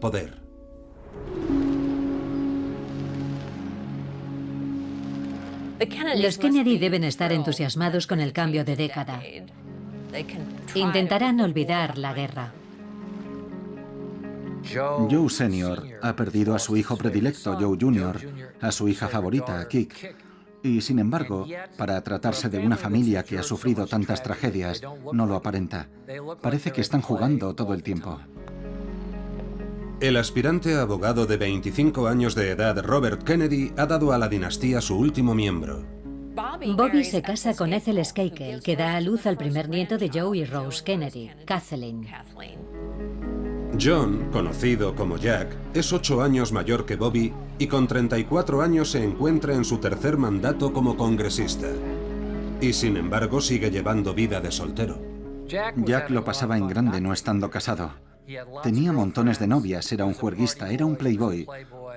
poder. Los Kennedy deben estar entusiasmados con el cambio de década. Intentarán olvidar la guerra. Joe Sr. ha perdido a su hijo predilecto, Joe Jr., a su hija favorita, Kik. Y sin embargo, para tratarse de una familia que ha sufrido tantas tragedias, no lo aparenta. Parece que están jugando todo el tiempo. El aspirante abogado de 25 años de edad, Robert Kennedy, ha dado a la dinastía su último miembro. Bobby se casa con Ethel Skakel, que da a luz al primer nieto de Joe y Rose Kennedy, Kathleen. John, conocido como Jack, es 8 años mayor que Bobby y con 34 años se encuentra en su tercer mandato como congresista. Y sin embargo sigue llevando vida de soltero. Jack lo pasaba en grande no estando casado. Tenía montones de novias, era un juerguista, era un playboy.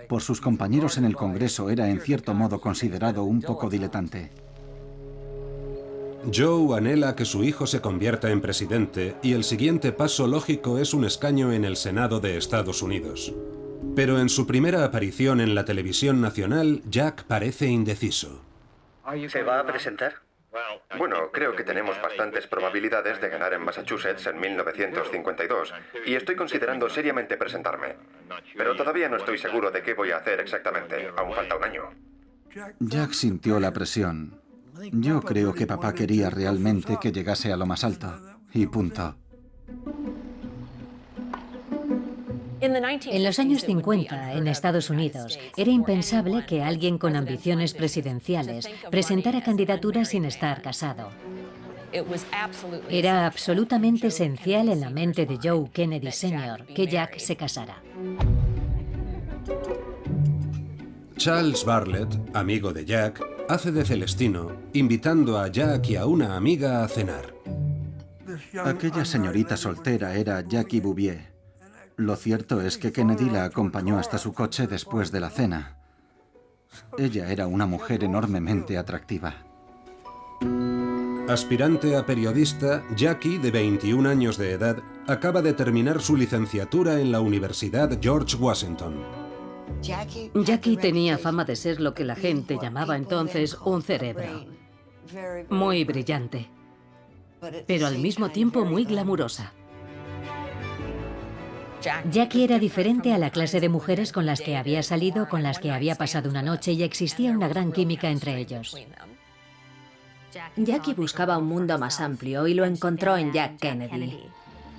Por sus compañeros en el Congreso era en cierto modo considerado un poco diletante. Joe anhela que su hijo se convierta en presidente y el siguiente paso lógico es un escaño en el Senado de Estados Unidos. Pero en su primera aparición en la televisión nacional, Jack parece indeciso. ¿Se va a presentar? Bueno, creo que tenemos bastantes probabilidades de ganar en Massachusetts en 1952 y estoy considerando seriamente presentarme. Pero todavía no estoy seguro de qué voy a hacer exactamente. Aún falta un año. Jack sintió la presión. Yo creo que papá quería realmente que llegase a lo más alto. Y punto. En los años 50, en Estados Unidos, era impensable que alguien con ambiciones presidenciales presentara candidaturas sin estar casado. Era absolutamente esencial en la mente de Joe Kennedy Sr. que Jack se casara. Charles Bartlett, amigo de Jack, hace de Celestino, invitando a Jack y a una amiga a cenar. Aquella señorita soltera era Jackie Bouvier. Lo cierto es que Kennedy la acompañó hasta su coche después de la cena. Ella era una mujer enormemente atractiva. Aspirante a periodista, Jackie, de 21 años de edad, acaba de terminar su licenciatura en la Universidad George Washington. Jackie tenía fama de ser lo que la gente llamaba entonces un cerebro. Muy brillante, pero al mismo tiempo muy glamurosa. Jackie era diferente a la clase de mujeres con las que había salido, con las que había pasado una noche y existía una gran química entre ellos. Jackie buscaba un mundo más amplio y lo encontró en Jack Kennedy.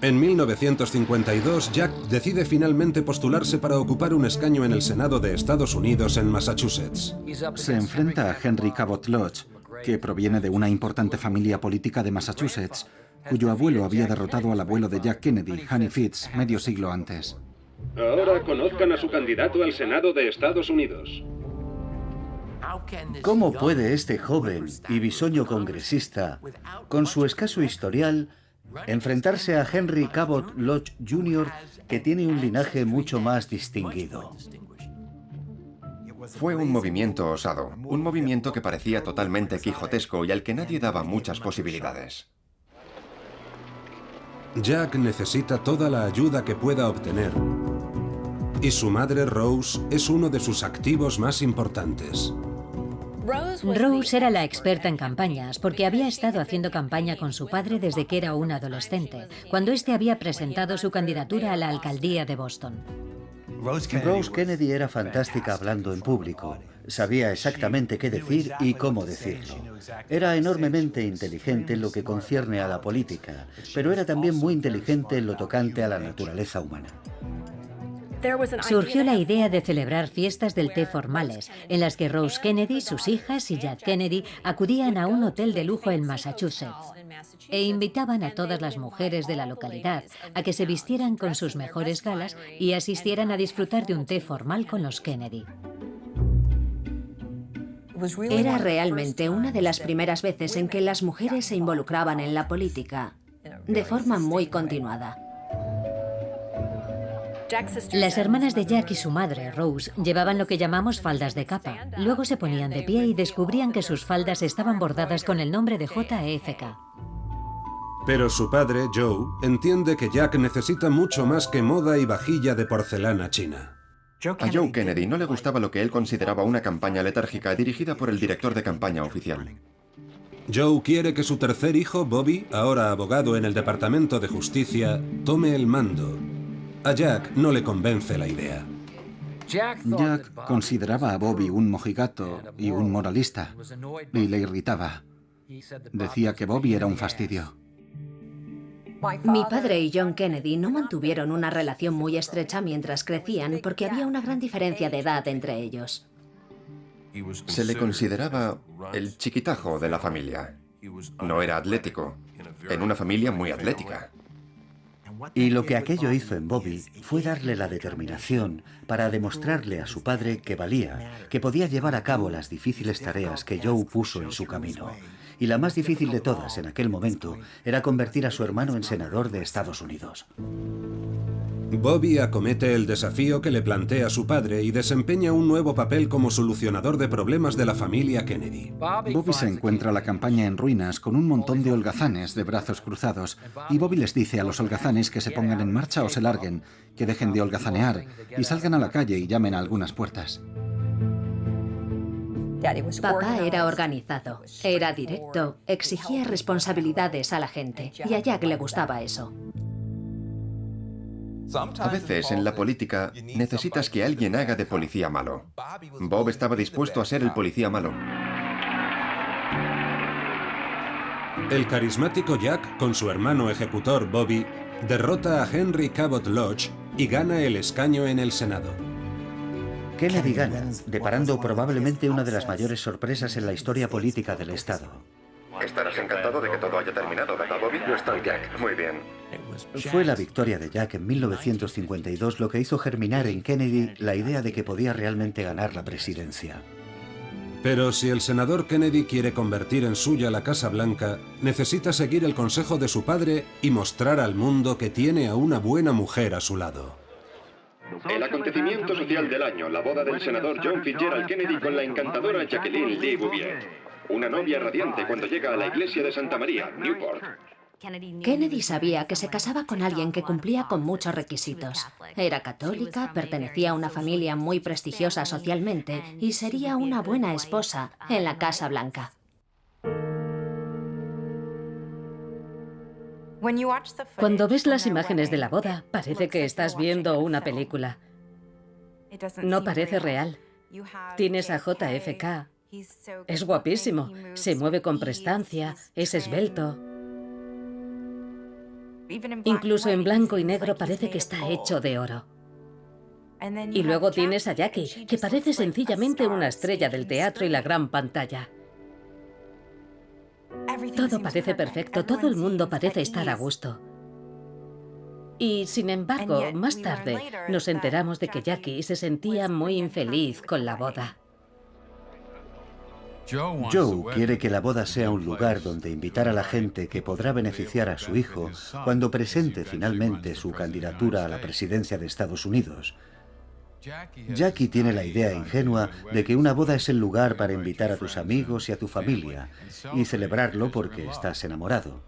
En 1952, Jack decide finalmente postularse para ocupar un escaño en el Senado de Estados Unidos en Massachusetts. Se enfrenta a Henry Cabot Lodge, que proviene de una importante familia política de Massachusetts, cuyo abuelo había derrotado al abuelo de Jack Kennedy, Honey Fitz, medio siglo antes. Ahora conozcan a su candidato al Senado de Estados Unidos. ¿Cómo puede este joven y bisoño congresista, con su escaso historial, enfrentarse a Henry Cabot Lodge Jr., que tiene un linaje mucho más distinguido? Fue un movimiento osado, un movimiento que parecía totalmente quijotesco y al que nadie daba muchas posibilidades. Jack necesita toda la ayuda que pueda obtener. Y su madre Rose es uno de sus activos más importantes. Rose era la experta en campañas porque había estado haciendo campaña con su padre desde que era un adolescente, cuando éste había presentado su candidatura a la alcaldía de Boston. Rose Kennedy era fantástica hablando en público. Sabía exactamente qué decir y cómo decirlo. Era enormemente inteligente en lo que concierne a la política, pero era también muy inteligente en lo tocante a la naturaleza humana. Surgió la idea de celebrar fiestas del té formales, en las que Rose Kennedy, sus hijas y Jack Kennedy acudían a un hotel de lujo en Massachusetts e invitaban a todas las mujeres de la localidad a que se vistieran con sus mejores galas y asistieran a disfrutar de un té formal con los Kennedy. Era realmente una de las primeras veces en que las mujeres se involucraban en la política, de forma muy continuada. Las hermanas de Jack y su madre, Rose, llevaban lo que llamamos faldas de capa. Luego se ponían de pie y descubrían que sus faldas estaban bordadas con el nombre de JFK. Pero su padre, Joe, entiende que Jack necesita mucho más que moda y vajilla de porcelana china. A Joe Kennedy no le gustaba lo que él consideraba una campaña letárgica dirigida por el director de campaña oficial. Joe quiere que su tercer hijo, Bobby, ahora abogado en el Departamento de Justicia, tome el mando. A Jack no le convence la idea. Jack consideraba a Bobby un mojigato y un moralista, y le irritaba. Decía que Bobby era un fastidio. Mi padre y John Kennedy no mantuvieron una relación muy estrecha mientras crecían porque había una gran diferencia de edad entre ellos. Se le consideraba el chiquitajo de la familia. No era atlético, en una familia muy atlética. Y lo que aquello hizo en Bobby fue darle la determinación para demostrarle a su padre que valía, que podía llevar a cabo las difíciles tareas que Joe puso en su camino. Y la más difícil de todas en aquel momento era convertir a su hermano en senador de Estados Unidos. Bobby acomete el desafío que le plantea su padre y desempeña un nuevo papel como solucionador de problemas de la familia Kennedy. Bobby se encuentra la campaña en ruinas con un montón de holgazanes de brazos cruzados y Bobby les dice a los holgazanes que se pongan en marcha o se larguen, que dejen de holgazanear y salgan a la calle y llamen a algunas puertas. Papá era organizado, era directo, exigía responsabilidades a la gente y a Jack le gustaba eso. A veces en la política necesitas que alguien haga de policía malo. Bob estaba dispuesto a ser el policía malo. El carismático Jack, con su hermano ejecutor Bobby, derrota a Henry Cabot Lodge y gana el escaño en el Senado. Kennedy gana, deparando probablemente una de las mayores sorpresas en la historia política del Estado. Estarás encantado de que todo haya terminado, ¿verdad, Bobby? Lo estoy, Jack. Muy bien. Fue la victoria de Jack en 1952 lo que hizo germinar en Kennedy la idea de que podía realmente ganar la presidencia. Pero si el senador Kennedy quiere convertir en suya la Casa Blanca, necesita seguir el consejo de su padre y mostrar al mundo que tiene a una buena mujer a su lado. El acontecimiento social del año, la boda del senador John Fitzgerald Kennedy con la encantadora Jacqueline Lee Bouvier. Una novia radiante cuando llega a la iglesia de Santa María, Newport. Kennedy sabía que se casaba con alguien que cumplía con muchos requisitos. Era católica, pertenecía a una familia muy prestigiosa socialmente y sería una buena esposa en la Casa Blanca. Cuando ves las imágenes de la boda, parece que estás viendo una película. No parece real. Tienes a JFK. Es guapísimo, se mueve con prestancia, es esbelto. Incluso en blanco y negro parece que está hecho de oro. Y luego tienes a Jackie, que parece sencillamente una estrella del teatro y la gran pantalla. Todo parece perfecto, todo el mundo parece estar a gusto. Y sin embargo, más tarde nos enteramos de que Jackie se sentía muy infeliz con la boda. Joe quiere que la boda sea un lugar donde invitar a la gente que podrá beneficiar a su hijo cuando presente finalmente su candidatura a la presidencia de Estados Unidos. Jackie tiene la idea ingenua de que una boda es el lugar para invitar a tus amigos y a tu familia y celebrarlo porque estás enamorado.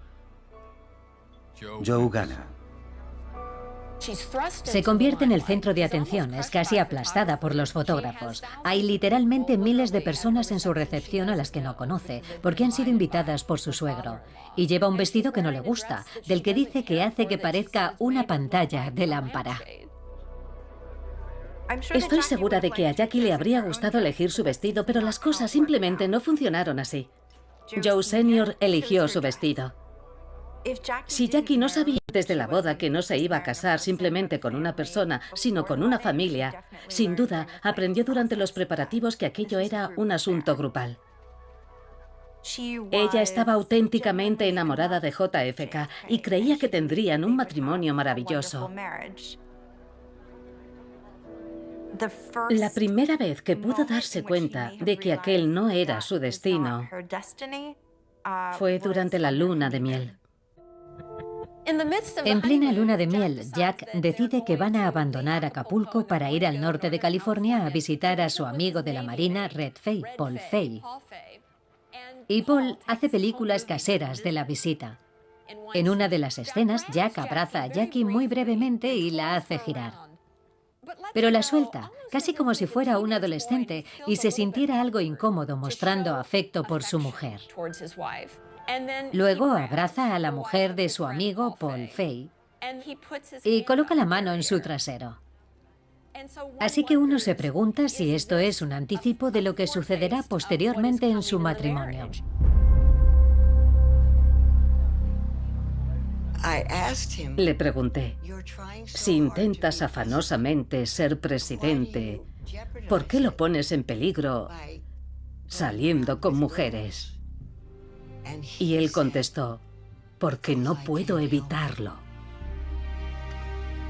Joe gana. Se convierte en el centro de atención, es casi aplastada por los fotógrafos. Hay literalmente miles de personas en su recepción a las que no conoce, porque han sido invitadas por su suegro. Y lleva un vestido que no le gusta, del que dice que hace que parezca una pantalla de lámpara. Estoy segura de que a Jackie le habría gustado elegir su vestido, pero las cosas simplemente no funcionaron así. Joe Sr. eligió su vestido. Si Jackie no sabía desde la boda que no se iba a casar simplemente con una persona, sino con una familia, sin duda aprendió durante los preparativos que aquello era un asunto grupal. Ella estaba auténticamente enamorada de JFK y creía que tendrían un matrimonio maravilloso. La primera vez que pudo darse cuenta de que aquel no era su destino fue durante la luna de miel. En plena luna de miel, Jack decide que van a abandonar Acapulco para ir al norte de California a visitar a su amigo de la Marina, Red Fay, Paul Fay. Y Paul hace películas caseras de la visita. En una de las escenas, Jack abraza a Jackie muy brevemente y la hace girar. Pero la suelta, casi como si fuera un adolescente y se sintiera algo incómodo mostrando afecto por su mujer. Luego abraza a la mujer de su amigo Paul Fay y coloca la mano en su trasero. Así que uno se pregunta si esto es un anticipo de lo que sucederá posteriormente en su matrimonio. Le pregunté, si intentas afanosamente ser presidente, ¿por qué lo pones en peligro saliendo con mujeres? Y él contestó, porque no puedo evitarlo.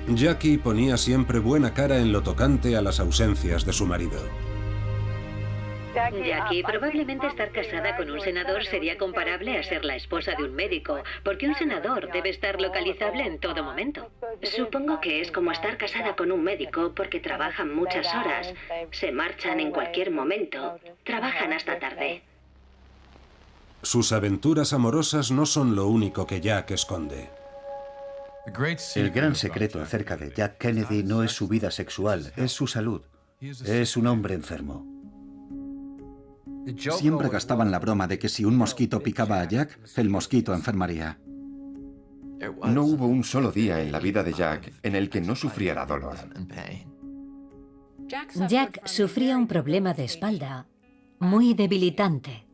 Jackie ponía siempre buena cara en lo tocante a las ausencias de su marido. Jackie, probablemente estar casada con un senador sería comparable a ser la esposa de un médico, porque un senador debe estar localizable en todo momento. Supongo que es como estar casada con un médico porque trabajan muchas horas, se marchan en cualquier momento, trabajan hasta tarde. Sus aventuras amorosas no son lo único que Jack esconde. El gran secreto acerca de Jack Kennedy no es su vida sexual, es su salud. Es un hombre enfermo. Siempre gastaban la broma de que si un mosquito picaba a Jack, el mosquito enfermaría. No hubo un solo día en la vida de Jack en el que no sufriera dolor. Jack sufría un problema de espalda muy debilitante.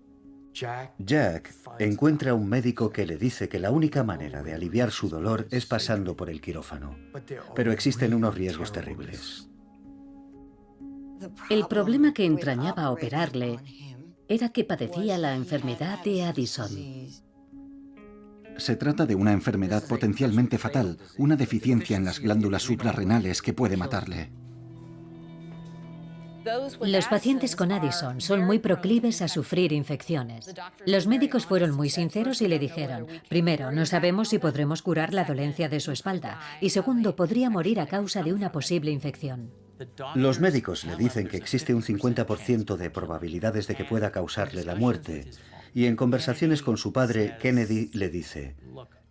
Jack encuentra a un médico que le dice que la única manera de aliviar su dolor es pasando por el quirófano. Pero existen unos riesgos terribles. El problema que entrañaba operarle era que padecía la enfermedad de Addison. Se trata de una enfermedad potencialmente fatal, una deficiencia en las glándulas suprarrenales que puede matarle. Los pacientes con Addison son muy proclives a sufrir infecciones. Los médicos fueron muy sinceros y le dijeron, primero, no sabemos si podremos curar la dolencia de su espalda, y segundo, podría morir a causa de una posible infección. Los médicos le dicen que existe un 50% de probabilidades de que pueda causarle la muerte. Y en conversaciones con su padre, Kennedy le dice,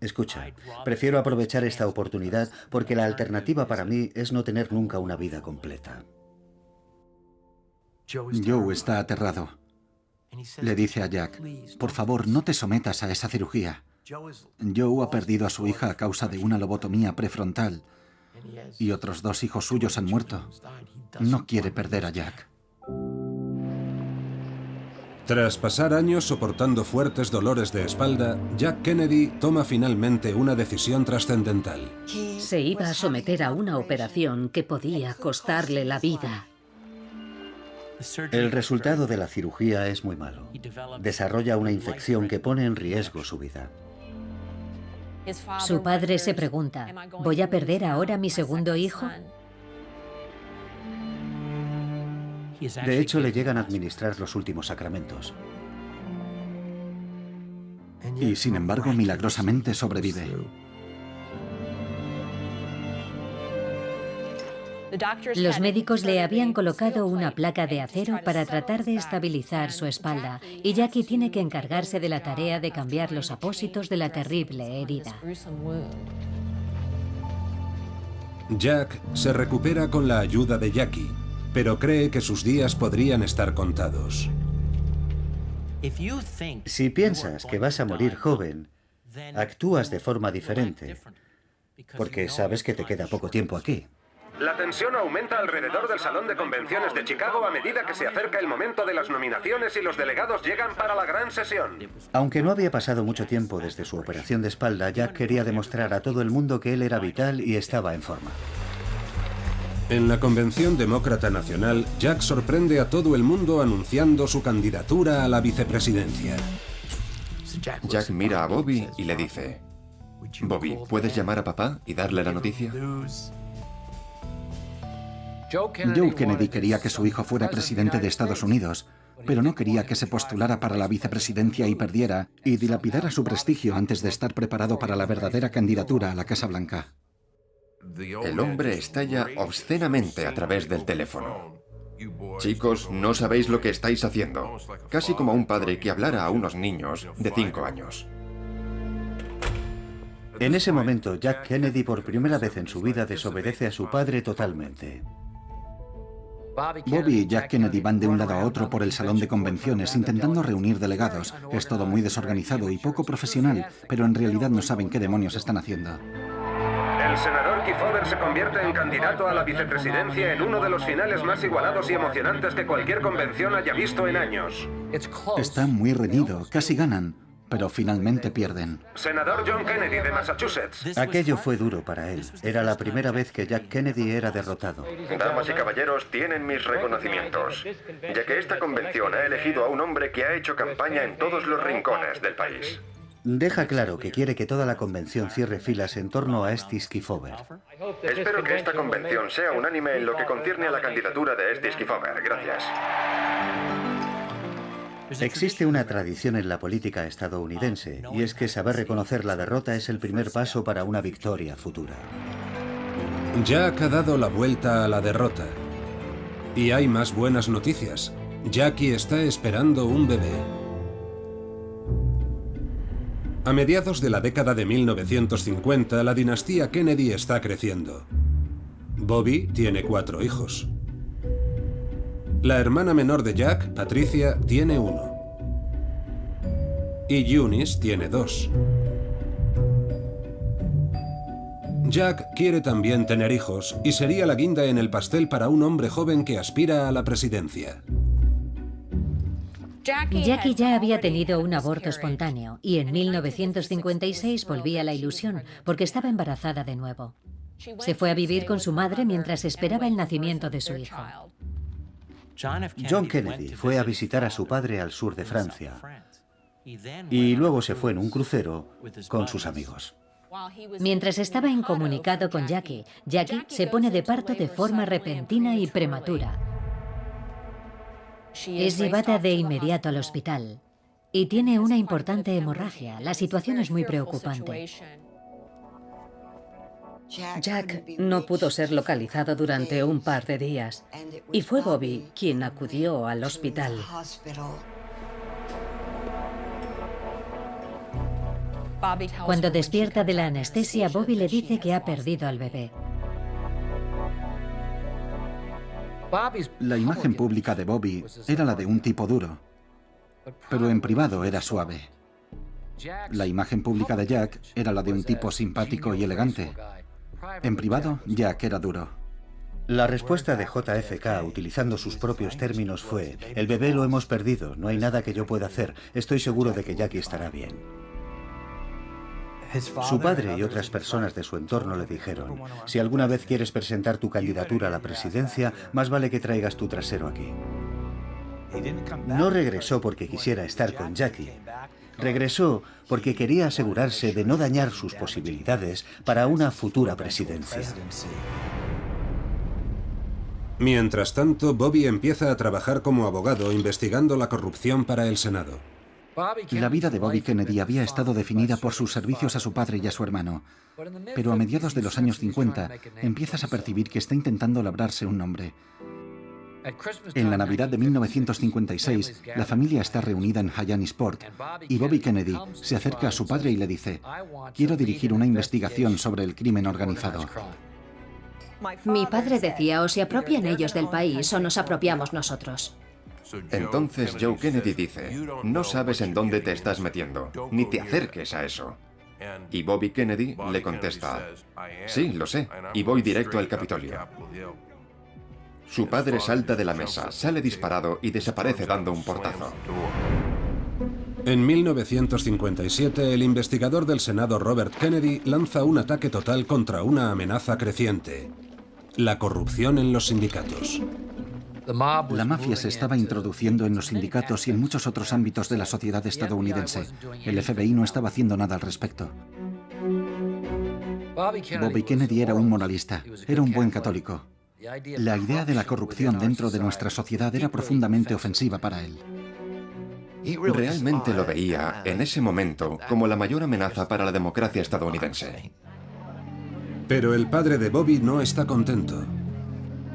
escucha, prefiero aprovechar esta oportunidad porque la alternativa para mí es no tener nunca una vida completa. Joe está aterrado. Le dice a Jack, por favor, no te sometas a esa cirugía. Joe ha perdido a su hija a causa de una lobotomía prefrontal y otros 2 hijos suyos han muerto. No quiere perder a Jack. Tras pasar años soportando fuertes dolores de espalda, Jack Kennedy toma finalmente una decisión trascendental. Se iba a someter a una operación que podía costarle la vida. El resultado de la cirugía es muy malo. Desarrolla una infección que pone en riesgo su vida. Su padre se pregunta, ¿voy a perder ahora a mi segundo hijo? De hecho, le llegan a administrar los últimos sacramentos. Y sin embargo, milagrosamente sobrevive. Los médicos le habían colocado una placa de acero para tratar de estabilizar su espalda, y Jackie tiene que encargarse de la tarea de cambiar los apósitos de la terrible herida. Jack se recupera con la ayuda de Jackie, pero cree que sus días podrían estar contados. Si piensas que vas a morir joven, actúas de forma diferente, porque sabes que te queda poco tiempo aquí. La tensión aumenta alrededor del Salón de Convenciones de Chicago a medida que se acerca el momento de las nominaciones y los delegados llegan para la gran sesión. Aunque no había pasado mucho tiempo desde su operación de espalda, Jack quería demostrar a todo el mundo que él era vital y estaba en forma. En la Convención Demócrata Nacional, Jack sorprende a todo el mundo anunciando su candidatura a la vicepresidencia. Jack mira a Bobby y le dice, Bobby, ¿puedes llamar a papá y darle la noticia? Joe Kennedy quería que su hijo fuera presidente de Estados Unidos, pero no quería que se postulara para la vicepresidencia y perdiera, y dilapidara su prestigio antes de estar preparado para la verdadera candidatura a la Casa Blanca. El hombre estalla obscenamente a través del teléfono. Chicos, no sabéis lo que estáis haciendo. Casi como un padre que hablara a unos niños de 5 años. En ese momento, Jack Kennedy por primera vez en su vida desobedece a su padre totalmente. Bobby y Jack Kennedy van de un lado a otro por el salón de convenciones intentando reunir delegados. Es todo muy desorganizado y poco profesional, pero en realidad no saben qué demonios están haciendo. El senador Kefauver se convierte en candidato a la vicepresidencia en uno de los finales más igualados y emocionantes que cualquier convención haya visto en años. Está muy reñido, casi ganan, pero finalmente pierden. Senador John Kennedy de Massachusetts. Aquello fue duro para él. Era la primera vez que Jack Kennedy era derrotado. Damas y caballeros, tienen mis reconocimientos, ya que esta convención ha elegido a un hombre que ha hecho campaña en todos los rincones del país. Deja claro que quiere que toda la convención cierre filas en torno a Estes Kefauver. Espero que esta convención sea unánime en lo que concierne a la candidatura de Estes Kefauver. Gracias. Existe una tradición en la política estadounidense, y es que saber reconocer la derrota es el primer paso para una victoria futura. Jack ha dado la vuelta a la derrota. Y hay más buenas noticias. Jackie está esperando un bebé. A mediados de la década de 1950, la dinastía Kennedy está creciendo. Bobby tiene 4 hijos. La hermana menor de Jack, Patricia, tiene 1. Y Eunice tiene 2. Jack quiere también tener hijos y sería la guinda en el pastel para un hombre joven que aspira a la presidencia. Jackie ya había tenido un aborto espontáneo y en 1956 volvía la ilusión porque estaba embarazada de nuevo. Se fue a vivir con su madre mientras esperaba el nacimiento de su hijo. John Kennedy fue a visitar a su padre al sur de Francia y luego se fue en un crucero con sus amigos. Mientras estaba incomunicado con Jackie se pone de parto de forma repentina y prematura. Es llevada de inmediato al hospital y tiene una importante hemorragia. La situación es muy preocupante. Jack no pudo ser localizado durante un par de días y fue Bobby quien acudió al hospital. Cuando despierta de la anestesia, Bobby le dice que ha perdido al bebé. La imagen pública de Bobby era la de un tipo duro, pero en privado era suave. La imagen pública de Jack era la de un tipo simpático y elegante. En privado, Jack era duro. La respuesta de JFK, utilizando sus propios términos, fue: el bebé lo hemos perdido, no hay nada que yo pueda hacer, estoy seguro de que Jackie estará bien. Su padre y otras personas de su entorno le dijeron: si alguna vez quieres presentar tu candidatura a la presidencia, más vale que traigas tu trasero aquí. No regresó porque quisiera estar con Jackie. Regresó porque quería asegurarse de no dañar sus posibilidades para una futura presidencia. Mientras tanto, Bobby empieza a trabajar como abogado investigando la corrupción para el Senado. La vida de Bobby Kennedy había estado definida por sus servicios a su padre y a su hermano. Pero a mediados de los años 50 empiezas a percibir que está intentando labrarse un nombre. En la Navidad de 1956, la familia está reunida en Hyannisport y Bobby Kennedy se acerca a su padre y le dice: quiero dirigir una investigación sobre el crimen organizado. Mi padre decía: o se apropian ellos del país o nos apropiamos nosotros. Entonces Joe Kennedy dice: no sabes en dónde te estás metiendo, ni te acerques a eso. Y Bobby Kennedy le contesta: sí, lo sé, y voy directo al Capitolio. Su padre salta de la mesa, sale disparado y desaparece dando un portazo. En 1957, el investigador del Senado Robert Kennedy lanza un ataque total contra una amenaza creciente: la corrupción en los sindicatos. La mafia se estaba introduciendo en los sindicatos y en muchos otros ámbitos de la sociedad estadounidense. El FBI no estaba haciendo nada al respecto. Bobby Kennedy era un moralista, era un buen católico. La idea de la corrupción dentro de nuestra sociedad era profundamente ofensiva para él. Realmente lo veía, en ese momento, como la mayor amenaza para la democracia estadounidense. Pero el padre de Bobby no está contento.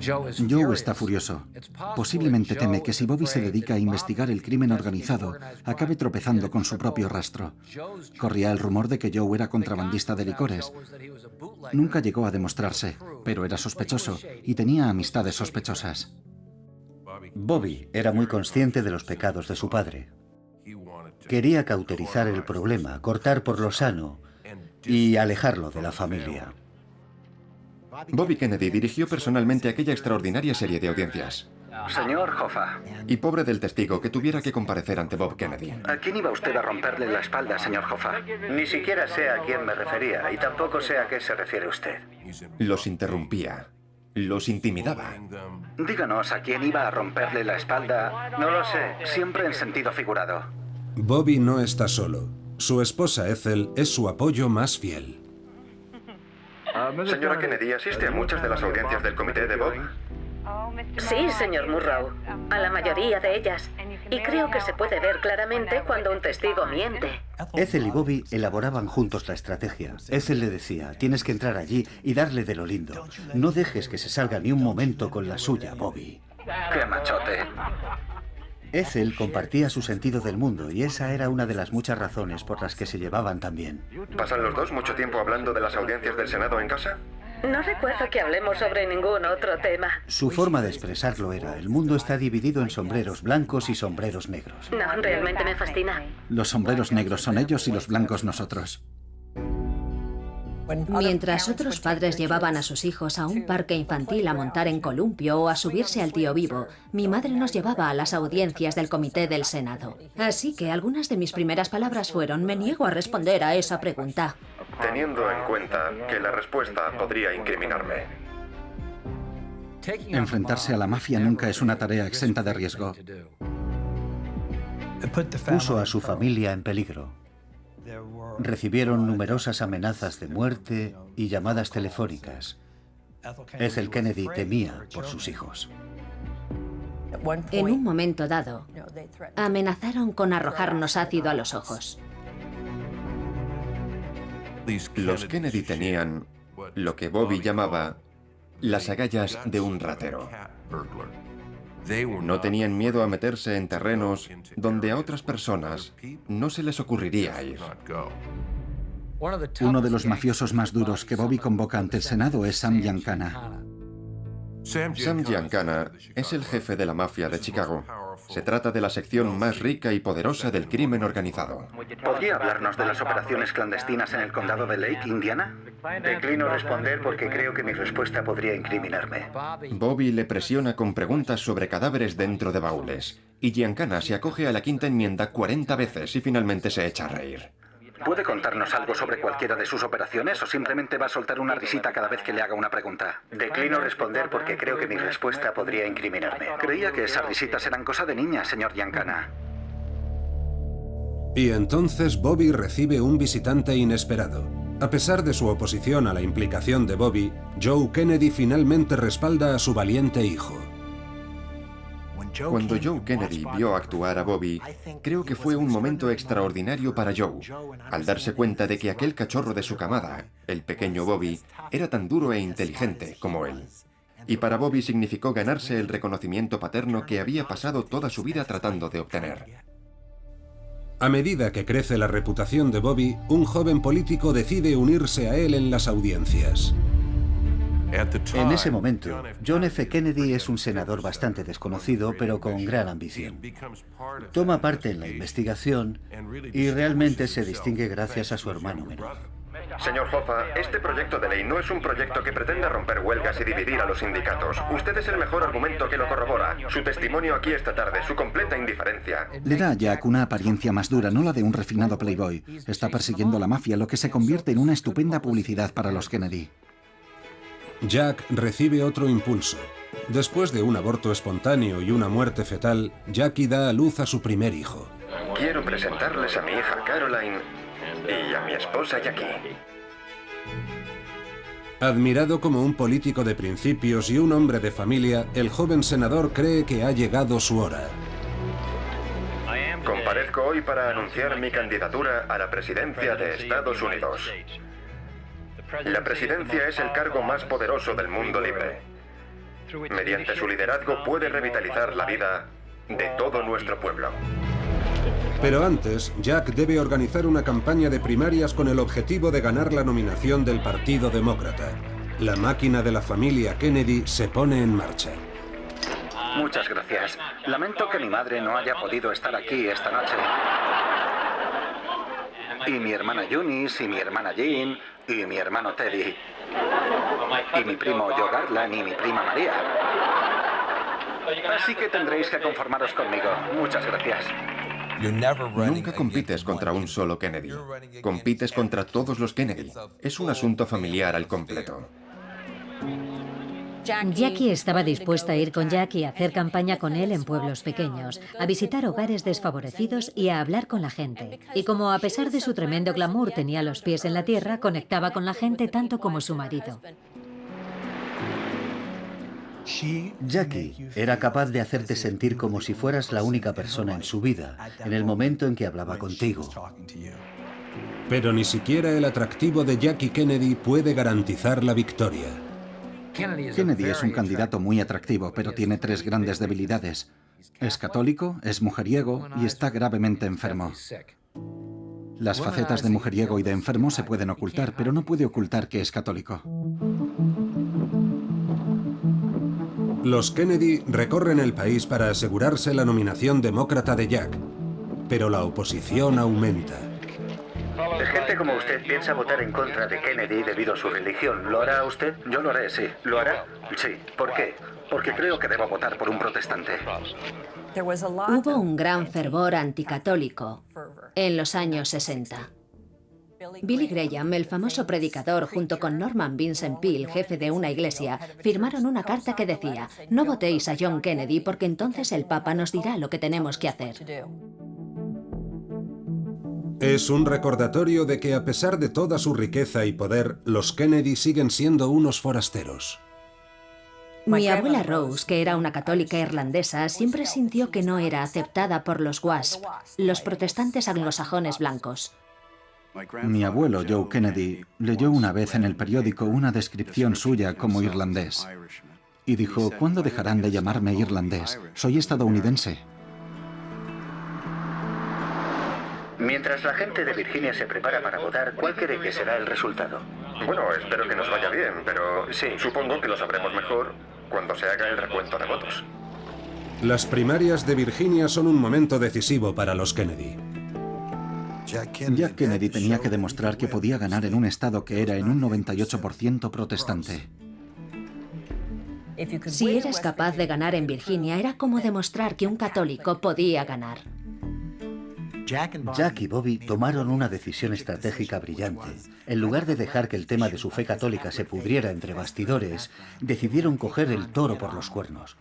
Joe está furioso. Posiblemente teme que si Bobby se dedica a investigar el crimen organizado, acabe tropezando con su propio rastro. Corría el rumor de que Joe era contrabandista de licores. Nunca llegó a demostrarse, pero era sospechoso y tenía amistades sospechosas. Bobby era muy consciente de los pecados de su padre. Quería cauterizar el problema, cortar por lo sano y alejarlo de la familia. Bobby Kennedy dirigió personalmente aquella extraordinaria serie de audiencias. Señor Hoffa. Y pobre del testigo que tuviera que comparecer ante Bob Kennedy. ¿A quién iba usted a romperle la espalda, señor Hoffa? Ni siquiera sé a quién me refería y tampoco sé a qué se refiere usted. Los interrumpía. Los intimidaba. Díganos a quién iba a romperle la espalda. No lo sé, siempre en sentido figurado. Bobby no está solo. Su esposa Ethel es su apoyo más fiel. Señora Kennedy, ¿asiste a muchas de las audiencias del comité de Bob? Sí, señor Murrow, a la mayoría de ellas. Y creo que se puede ver claramente cuando un testigo miente. Ethel y Bobby elaboraban juntos la estrategia. Ethel le decía, tienes que entrar allí y darle de lo lindo. No dejes que se salga ni un momento con la suya, Bobby. ¡Qué machote! Ethel compartía su sentido del mundo y esa era una de las muchas razones por las que se llevaban tan bien. ¿Pasan los dos mucho tiempo hablando de las audiencias del Senado en casa? No recuerdo que hablemos sobre ningún otro tema. Su forma de expresarlo era, el mundo está dividido en sombreros blancos y sombreros negros. No, realmente me fascina. Los sombreros negros son ellos y los blancos nosotros. Mientras otros padres llevaban a sus hijos a un parque infantil a montar en columpio o a subirse al tío vivo, mi madre nos llevaba a las audiencias del comité del Senado. Así que algunas de mis primeras palabras fueron, me niego a responder a esa pregunta. Teniendo en cuenta que la respuesta podría incriminarme. Enfrentarse a la mafia nunca es una tarea exenta de riesgo. Puso a su familia en peligro. Recibieron numerosas amenazas de muerte y llamadas telefónicas. Ethel Kennedy temía por sus hijos. En un momento dado, amenazaron con arrojarnos ácido a los ojos. Los Kennedy tenían lo que Bobby llamaba las agallas de un ratero. No tenían miedo a meterse en terrenos donde a otras personas no se les ocurriría ir. Uno de los mafiosos más duros que Bobby convoca ante el Senado es Sam Giancana. Sam Giancana es el jefe de la mafia de Chicago. Se trata de la sección más rica y poderosa del crimen organizado. ¿Podría hablarnos de las operaciones clandestinas en el condado de Lake, Indiana? Declino responder porque creo que mi respuesta podría incriminarme. Bobby le presiona con preguntas sobre cadáveres dentro de baúles. Y Giancana se acoge a la quinta enmienda 40 veces y finalmente se echa a reír. ¿Puede contarnos algo sobre cualquiera de sus operaciones o simplemente va a soltar una risita cada vez que le haga una pregunta? Declino responder porque creo que mi respuesta podría incriminarme. Creía que esas risitas eran cosa de niña, señor Giancana. Y entonces Bobby recibe un visitante inesperado. A pesar de su oposición a la implicación de Bobby, Joe Kennedy finalmente respalda a su valiente hijo. Cuando Joe Kennedy vio actuar a Bobby, creo que fue un momento extraordinario para Joe, al darse cuenta de que aquel cachorro de su camada, el pequeño Bobby, era tan duro e inteligente como él. Y para Bobby significó ganarse el reconocimiento paterno que había pasado toda su vida tratando de obtener. A medida que crece la reputación de Bobby, un joven político decide unirse a él en las audiencias. En ese momento, John F. Kennedy es un senador bastante desconocido, pero con gran ambición. Toma parte en la investigación y realmente se distingue gracias a su hermano menor. Señor Hoffa, este proyecto de ley no es un proyecto que pretenda romper huelgas y dividir a los sindicatos. Usted es el mejor argumento que lo corrobora. Su testimonio aquí esta tarde, su completa indiferencia. Le da a Jack una apariencia más dura, no la de un refinado playboy. Está persiguiendo a la mafia, lo que se convierte en una estupenda publicidad para los Kennedy. Jack recibe otro impulso. Después de un aborto espontáneo y una muerte fetal, Jackie da a luz a su primer hijo. Quiero presentarles a mi hija Caroline y a mi esposa Jackie. Admirado como un político de principios y un hombre de familia, el joven senador cree que ha llegado su hora. Comparezco hoy para anunciar mi candidatura a la presidencia de Estados Unidos. La presidencia es el cargo más poderoso del mundo libre. Mediante su liderazgo puede revitalizar la vida de todo nuestro pueblo. Pero antes, Jack debe organizar una campaña de primarias con el objetivo de ganar la nominación del Partido Demócrata. La máquina de la familia Kennedy se pone en marcha. Muchas gracias. Lamento que mi madre no haya podido estar aquí esta noche. Y mi hermana Eunice, y mi hermana Jean, y mi hermano Teddy. Y mi primo Joe Garland y mi prima María. Así que tendréis que conformaros conmigo. Muchas gracias. Nunca compites contra un solo Kennedy. Compites contra todos los Kennedy. Es un asunto familiar al completo. Jackie estaba dispuesta a ir con Jack y a hacer campaña con él en pueblos pequeños, a visitar hogares desfavorecidos y a hablar con la gente. Y como a pesar de su tremendo glamour tenía los pies en la tierra, conectaba con la gente tanto como su marido. Jackie era capaz de hacerte sentir como si fueras la única persona en su vida, en el momento en que hablaba contigo. Pero ni siquiera el atractivo de Jackie Kennedy puede garantizar la victoria. Kennedy es un candidato muy atractivo, pero tiene tres grandes debilidades. Es católico, es mujeriego y está gravemente enfermo. Las facetas de mujeriego y de enfermo se pueden ocultar, pero no puede ocultar que es católico. Los Kennedy recorren el país para asegurarse la nominación demócrata de Jack, pero la oposición aumenta. Gente como usted piensa votar en contra de Kennedy debido a su religión. ¿Lo hará usted? Yo lo haré, sí. ¿Lo hará? Sí. ¿Por qué? Porque creo que debo votar por un protestante. Hubo un gran fervor anticatólico en los años 60. Billy Graham, el famoso predicador, junto con Norman Vincent Peale, jefe de una iglesia, firmaron una carta que decía: no votéis a John Kennedy porque entonces el Papa nos dirá lo que tenemos que hacer. Es un recordatorio de que a pesar de toda su riqueza y poder, los Kennedy siguen siendo unos forasteros. Mi abuela Rose, que era una católica irlandesa, siempre sintió que no era aceptada por los WASP, los protestantes anglosajones blancos. Mi abuelo, Joe Kennedy, leyó una vez en el periódico una descripción suya como irlandés. Y dijo: ¿cuándo dejarán de llamarme irlandés? Soy estadounidense. Mientras la gente de Virginia se prepara para votar, ¿cuál cree que será el resultado? Bueno, espero que nos vaya bien, pero sí, supongo que lo sabremos mejor cuando se haga el recuento de votos. Las primarias de Virginia son un momento decisivo para los Kennedy. Jack Kennedy tenía que demostrar que podía ganar en un estado que era en un 98% protestante. Si eres capaz de ganar en Virginia, era como demostrar que un católico podía ganar. Jack y Bobby tomaron una decisión estratégica brillante. En lugar de dejar que el tema de su fe católica se pudriera entre bastidores, decidieron coger el toro por los cuernos.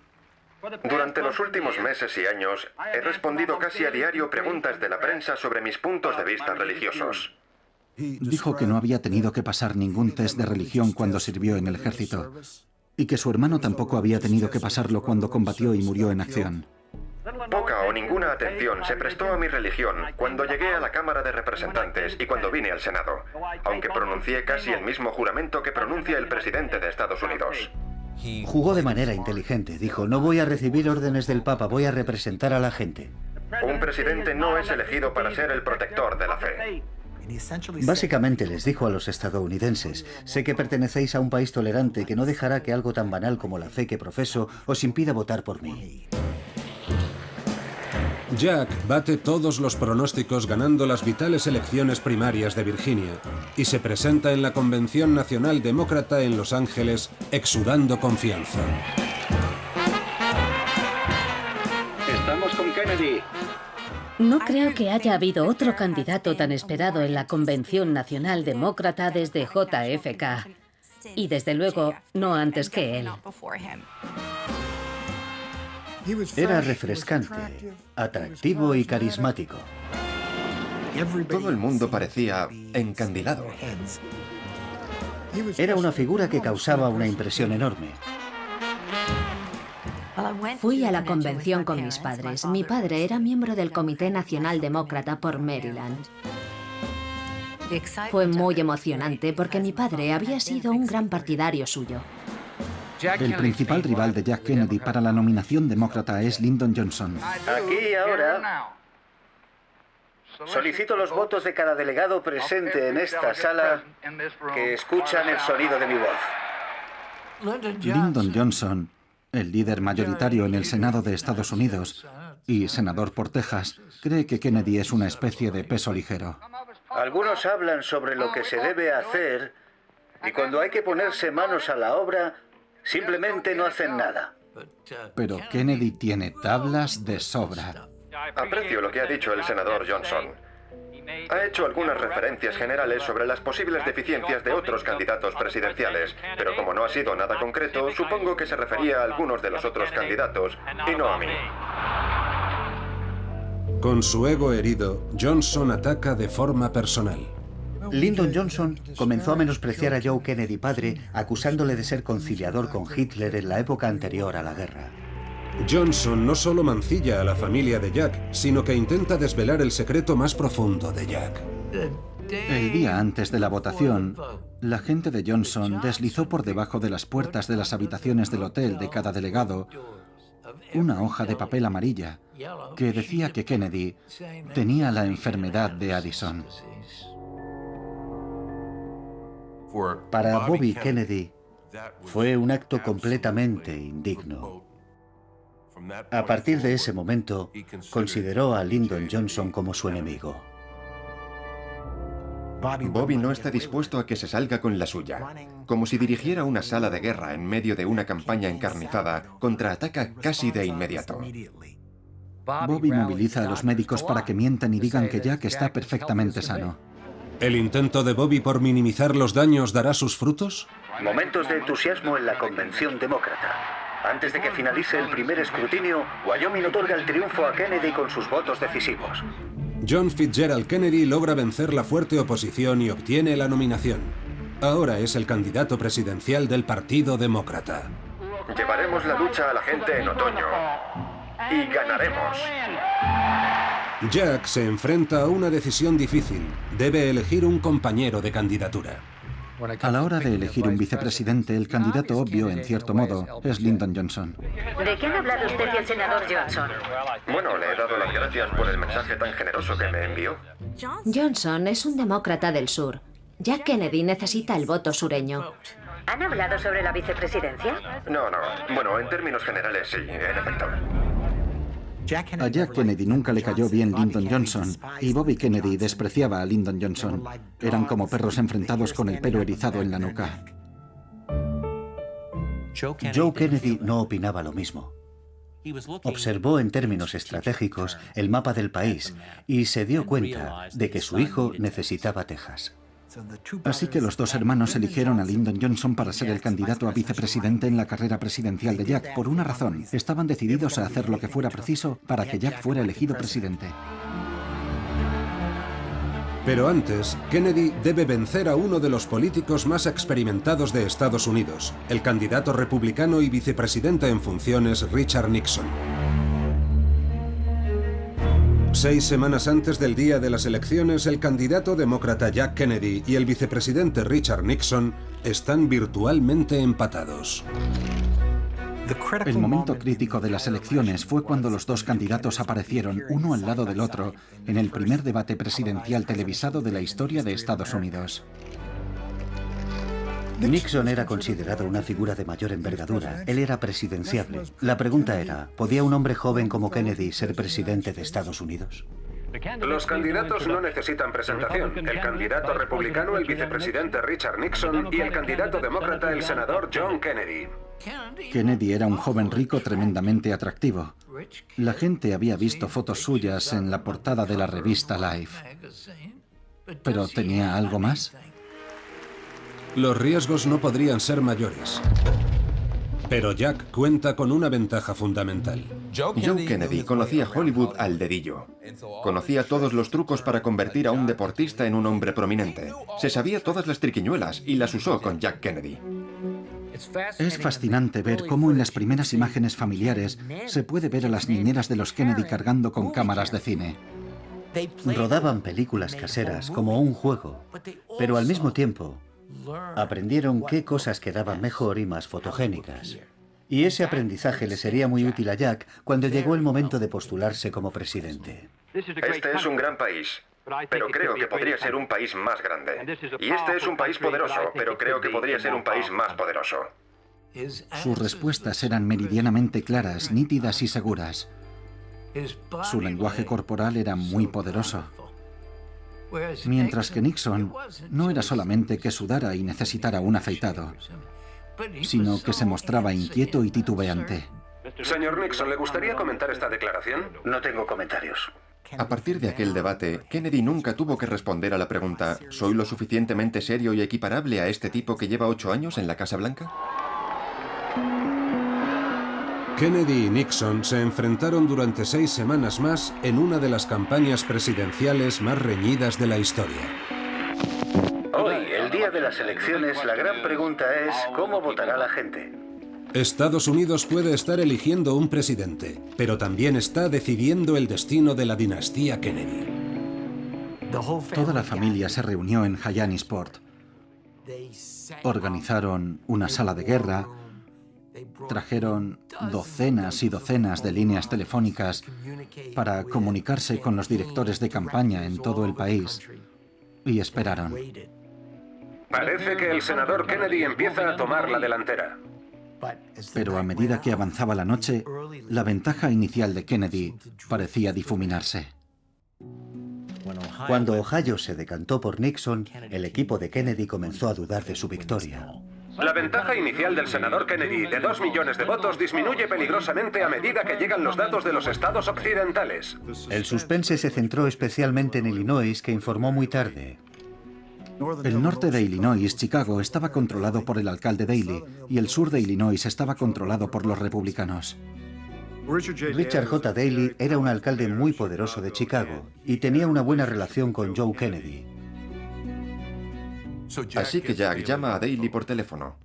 Durante los últimos meses y años, he respondido casi a diario preguntas de la prensa sobre mis puntos de vista religiosos. Dijo que no había tenido que pasar ningún test de religión cuando sirvió en el ejército, y que su hermano tampoco había tenido que pasarlo cuando combatió y murió en acción. Poca o ninguna atención se prestó a mi religión cuando llegué a la Cámara de Representantes y cuando vine al Senado, aunque pronuncié casi el mismo juramento que pronuncia el presidente de Estados Unidos. Jugó de manera inteligente. Dijo: no voy a recibir órdenes del Papa, voy a representar a la gente. Un presidente no es elegido para ser el protector de la fe. Básicamente les dijo a los estadounidenses: sé que pertenecéis a un país tolerante que no dejará que algo tan banal como la fe que profeso os impida votar por mí. Jack bate todos los pronósticos ganando las vitales elecciones primarias de Virginia y se presenta en la Convención Nacional Demócrata en Los Ángeles exudando confianza. Estamos con Kennedy. No creo que haya habido otro candidato tan esperado en la Convención Nacional Demócrata desde JFK. Y desde luego, no antes que él. Era refrescante, atractivo y carismático. Todo el mundo parecía encandilado. Era una figura que causaba una impresión enorme. Fui a la convención con mis padres. Mi padre era miembro del Comité Nacional Demócrata por Maryland. Fue muy emocionante porque mi padre había sido un gran partidario suyo. El principal rival de Jack Kennedy para la nominación demócrata es Lyndon Johnson. Aquí y ahora solicito los votos de cada delegado presente en esta sala que escuchan el sonido de mi voz. Lyndon Johnson, el líder mayoritario en el Senado de Estados Unidos y senador por Texas, cree que Kennedy es una especie de peso ligero. Algunos hablan sobre lo que se debe hacer y cuando hay que ponerse manos a la obra, simplemente no hacen nada. Pero Kennedy tiene tablas de sobra. Aprecio lo que ha dicho el senador Johnson. Ha hecho algunas referencias generales sobre las posibles deficiencias de otros candidatos presidenciales, pero como no ha sido nada concreto, supongo que se refería a algunos de los otros candidatos y no a mí. Con su ego herido, Johnson ataca de forma personal. Lyndon Johnson comenzó a menospreciar a Joe Kennedy padre, acusándole de ser conciliador con Hitler en la época anterior a la guerra. Johnson no solo mancilla a la familia de Jack, sino que intenta desvelar el secreto más profundo de Jack. El día antes de la votación, la gente de Johnson deslizó por debajo de las puertas de las habitaciones del hotel de cada delegado una hoja de papel amarilla que decía que Kennedy tenía la enfermedad de Addison. Para Bobby Kennedy fue un acto completamente indigno. A partir de ese momento, consideró a Lyndon Johnson como su enemigo. Bobby no está dispuesto a que se salga con la suya. Como si dirigiera una sala de guerra en medio de una campaña encarnizada, contraataca casi de inmediato. Bobby moviliza a los médicos para que mientan y digan que Jack está perfectamente sano. ¿El intento de Bobby por minimizar los daños dará sus frutos? Momentos de entusiasmo en la convención demócrata. Antes de que finalice el primer escrutinio, Wyoming otorga el triunfo a Kennedy con sus votos decisivos. John Fitzgerald Kennedy logra vencer la fuerte oposición y obtiene la nominación. Ahora es el candidato presidencial del Partido Demócrata. Llevaremos la lucha a la gente en otoño y ganaremos. Jack se enfrenta a una decisión difícil. Debe elegir un compañero de candidatura. A la hora de elegir un vicepresidente, el candidato obvio, en cierto modo, es Lyndon Johnson. ¿De qué han hablado usted y el senador Johnson? Bueno, le he dado las gracias por el mensaje tan generoso que me envió. Johnson es un demócrata del sur. Jack Kennedy necesita el voto sureño. ¿Han hablado sobre la vicepresidencia? No. Bueno, en términos generales sí, en efecto. A Jack Kennedy nunca le cayó bien Lyndon Johnson y Bobby Kennedy despreciaba a Lyndon Johnson. Eran como perros enfrentados con el pelo erizado en la nuca. Joe Kennedy no opinaba lo mismo. Observó en términos estratégicos el mapa del país y se dio cuenta de que su hijo necesitaba Texas. Así que los dos hermanos eligieron a Lyndon Johnson para ser el candidato a vicepresidente en la carrera presidencial de Jack por una razón. Estaban decididos a hacer lo que fuera preciso para que Jack fuera elegido presidente. Pero antes, Kennedy debe vencer a uno de los políticos más experimentados de Estados Unidos, el candidato republicano y vicepresidente en funciones Richard Nixon. 6 semanas antes del día de las elecciones, el candidato demócrata Jack Kennedy y el vicepresidente Richard Nixon están virtualmente empatados. El momento crítico de las elecciones fue cuando los dos candidatos aparecieron uno al lado del otro en el primer debate presidencial televisado de la historia de Estados Unidos. Nixon era considerado una figura de mayor envergadura. Él era presidenciable. La pregunta era, ¿podía un hombre joven como Kennedy ser presidente de Estados Unidos? Los candidatos no necesitan presentación. El candidato republicano, el vicepresidente Richard Nixon, y el candidato demócrata, el senador John Kennedy. Kennedy era un joven rico tremendamente atractivo. La gente había visto fotos suyas en la portada de la revista Life. ¿Pero tenía algo más? Los riesgos no podrían ser mayores. Pero Jack cuenta con una ventaja fundamental. Joe Kennedy conocía Hollywood al dedillo. Conocía todos los trucos para convertir a un deportista en un hombre prominente. Se sabía todas las triquiñuelas y las usó con Jack Kennedy. Es fascinante ver cómo en las primeras imágenes familiares se puede ver a las niñeras de los Kennedy cargando con cámaras de cine. Rodaban películas caseras como un juego, pero al mismo tiempo Aprendieron qué cosas quedaban mejor y más fotogénicas. Y ese aprendizaje le sería muy útil a Jack cuando llegó el momento de postularse como presidente. Este es un gran país, pero creo que podría ser un país más grande. Y este es un país poderoso, pero creo que podría ser un país más poderoso. Sus respuestas eran meridianamente claras, nítidas y seguras. Su lenguaje corporal era muy poderoso. Mientras que Nixon no era solamente que sudara y necesitara un afeitado, sino que se mostraba inquieto y titubeante. Señor Nixon, ¿le gustaría comentar esta declaración? No tengo comentarios. A partir de aquel debate, Kennedy nunca tuvo que responder a la pregunta: ¿soy lo suficientemente serio y equiparable a este tipo que lleva 8 años en la Casa Blanca? Kennedy y Nixon se enfrentaron durante 6 semanas más en una de las campañas presidenciales más reñidas de la historia. Hoy, el día de las elecciones, la gran pregunta es ¿cómo votará la gente? Estados Unidos puede estar eligiendo un presidente, pero también está decidiendo el destino de la dinastía Kennedy. Toda la familia se reunió en Hyannisport. Organizaron una sala de guerra, trajeron docenas y docenas de líneas telefónicas para comunicarse con los directores de campaña en todo el país y esperaron. Parece que el senador Kennedy empieza a tomar la delantera. Pero a medida que avanzaba la noche, la ventaja inicial de Kennedy parecía difuminarse. Cuando Ohio se decantó por Nixon, el equipo de Kennedy comenzó a dudar de su victoria. La ventaja inicial del senador Kennedy de 2 millones de votos disminuye peligrosamente a medida que llegan los datos de los estados occidentales. El suspense se centró especialmente en Illinois, que informó muy tarde. El norte de Illinois, Chicago, estaba controlado por el alcalde Daley y el sur de Illinois estaba controlado por los republicanos. Richard J. Daley era un alcalde muy poderoso de Chicago y tenía una buena relación con Joe Kennedy. Así que Jack llama a Daley por teléfono.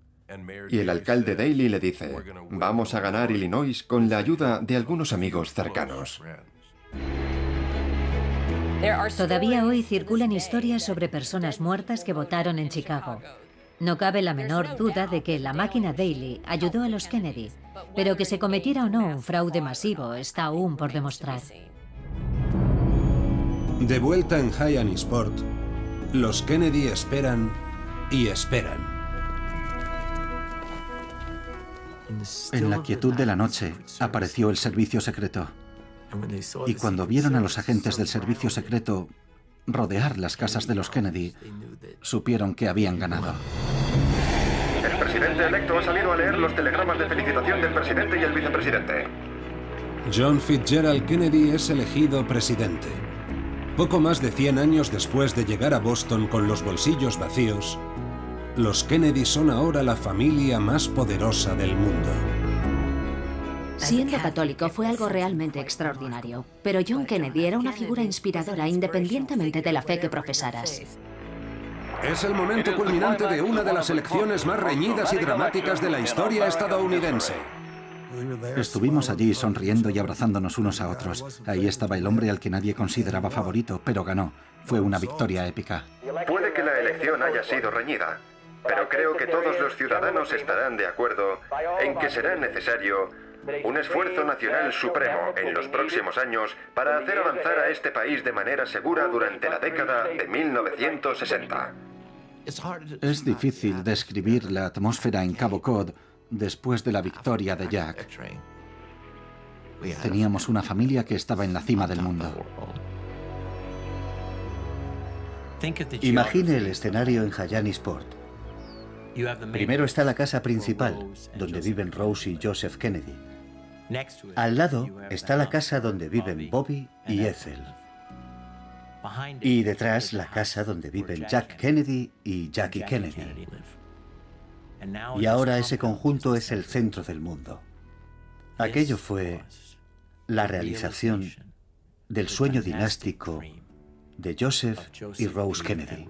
Y el alcalde Daley le dice: vamos a ganar Illinois con la ayuda de algunos amigos cercanos. Todavía hoy circulan historias sobre personas muertas que votaron en Chicago. No cabe la menor duda de que la máquina Daley ayudó a los Kennedy, pero que se cometiera o no un fraude masivo está aún por demostrar. De vuelta en Hyannisport, los Kennedy esperan y esperan. En la quietud de la noche apareció el servicio secreto. Y cuando vieron a los agentes del servicio secreto rodear las casas de los Kennedy, supieron que habían ganado. El presidente electo ha salido a leer los telegramas de felicitación del presidente y el vicepresidente. John Fitzgerald Kennedy es elegido presidente. Poco más de 100 años después de llegar a Boston con los bolsillos vacíos, los Kennedy son ahora la familia más poderosa del mundo. Siendo católico fue algo realmente extraordinario, pero John Kennedy era una figura inspiradora independientemente de la fe que profesaras. Es el momento culminante de una de las elecciones más reñidas y dramáticas de la historia estadounidense. Estuvimos allí sonriendo y abrazándonos unos a otros. Ahí estaba el hombre al que nadie consideraba favorito, pero ganó. Fue una victoria épica. Puede que la elección haya sido reñida, pero creo que todos los ciudadanos estarán de acuerdo en que será necesario un esfuerzo nacional supremo en los próximos años para hacer avanzar a este país de manera segura durante la década de 1960. Es difícil describir la atmósfera en Cabo Cod después de la victoria de Jack. Teníamos una familia que estaba en la cima del mundo. Imagine el escenario en Hyannisport. Primero está la casa principal, donde viven Rose y Joseph Kennedy. Al lado está la casa donde viven Bobby y Ethel. Y detrás la casa donde viven Jack Kennedy y Jackie Kennedy. Y ahora ese conjunto es el centro del mundo. Aquello fue la realización del sueño dinástico de Joseph y Rose Kennedy.